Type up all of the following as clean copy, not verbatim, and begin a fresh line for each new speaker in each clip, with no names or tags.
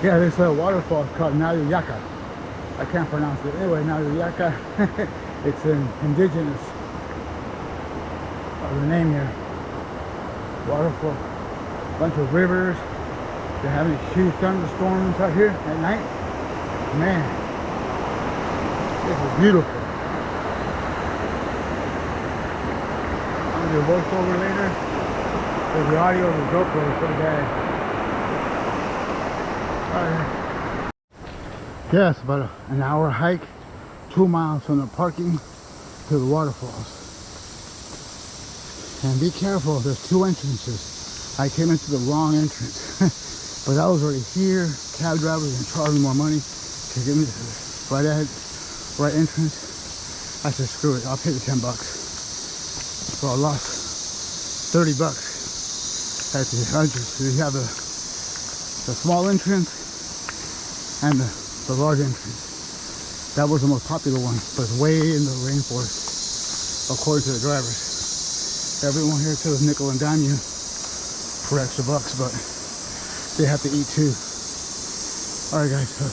Yeah, this waterfall is called Nauyaca. I can't pronounce it. Anyway, Nauyaca. It's an indigenous of the name here. Waterfall. Bunch of rivers. They're having huge thunderstorms out here at night. Man, this is beautiful. I'm gonna do a voiceover later. Because the audio of the GoPro is pretty bad. Alright. Yeah, it's about an hour hike, 2 miles from the parking to the waterfalls. And be careful, there's 2 entrances. I came into the wrong entrance. But I was already here. Cab drivers and charge me more money to give me the right entrance. I said, screw it, I'll pay the 10 bucks. So I lost 30 bucks at the entrance. So you have the small entrance and the large entrance. That was the most popular one, but it's way in the rainforest, according to the drivers. Everyone here tells nickel and dime you for extra bucks, but they have to eat too. Alright guys, so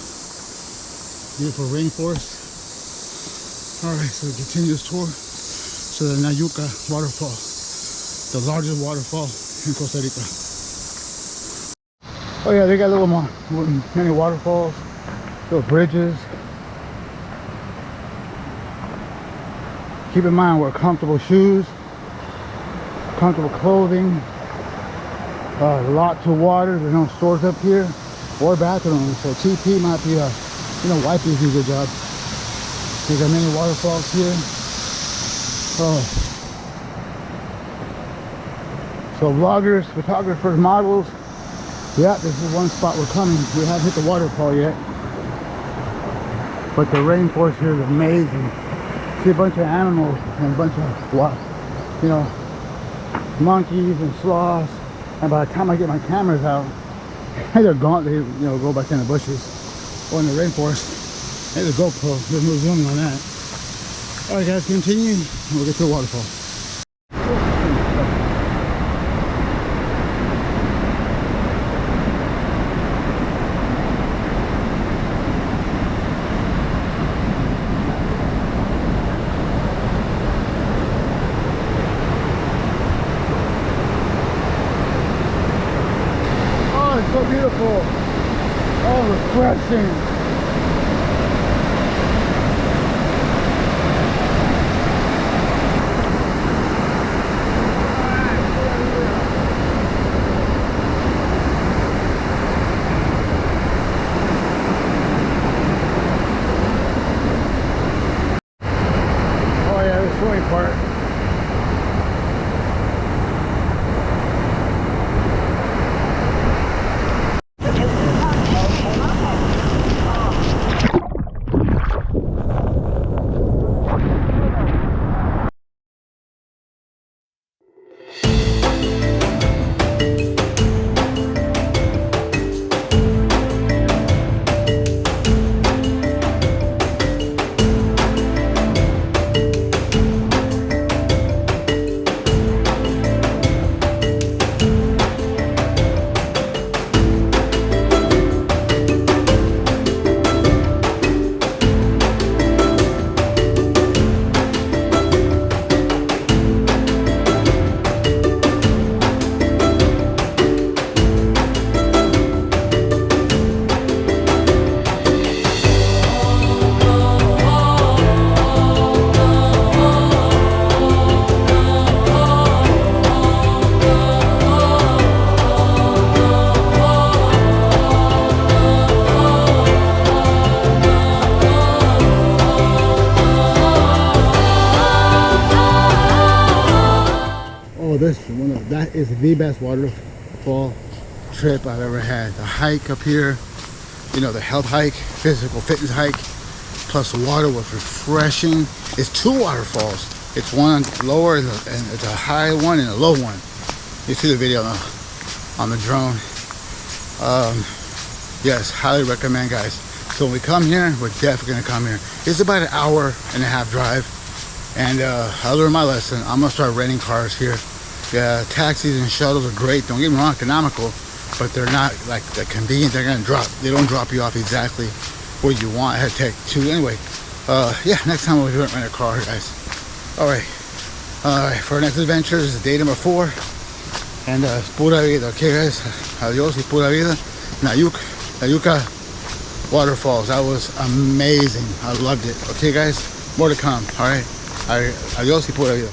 beautiful rainforest. Alright, so we continue this tour to the Nauyaca Waterfall, the largest waterfall in Costa Rica. Oh yeah, they got little more, many waterfalls, little bridges. Keep in mind, wear comfortable shoes, comfortable clothing. Lots of water. There's no stores up here or bathrooms, so TP might be a, wiping do a good job. They got many waterfalls here. Oh, so vloggers, photographers, models. Yeah, this is one spot we're coming. We haven't hit the waterfall yet, but the rainforest here is amazing. See a bunch of animals and a bunch of monkeys and sloths. And by the time I get my cameras out, they're gone. They go back in the bushes or in the rainforest. Hey, the GoPro, there's no zooming on that. Alright guys, continue and we'll get to the waterfall. So beautiful. Oh, refreshing. Oh yeah, the swimming part. That is the best waterfall trip I've ever had. The hike up here, the health hike, physical fitness hike, plus the water was refreshing. It's 2 waterfalls. It's one lower and it's a high one and a low one. You see the video on the drone. Yes, highly recommend, guys. So when we come here, we're definitely gonna come here. It's about an hour and a half drive, and I learned my lesson. I'm gonna start renting cars here. Yeah, taxis and shuttles are great. Don't get me wrong, economical, but they're not like the convenient. They're gonna drop. They don't drop you off exactly where you want. I had to take two anyway. Yeah, next time we'll rent a car, guys. All right. For our next adventure is day number 4, and pura vida. Okay, guys. Adios y pura vida. Nauyaca Waterfalls. That was amazing. I loved it. Okay, guys. More to come. All right. Adios y pura vida.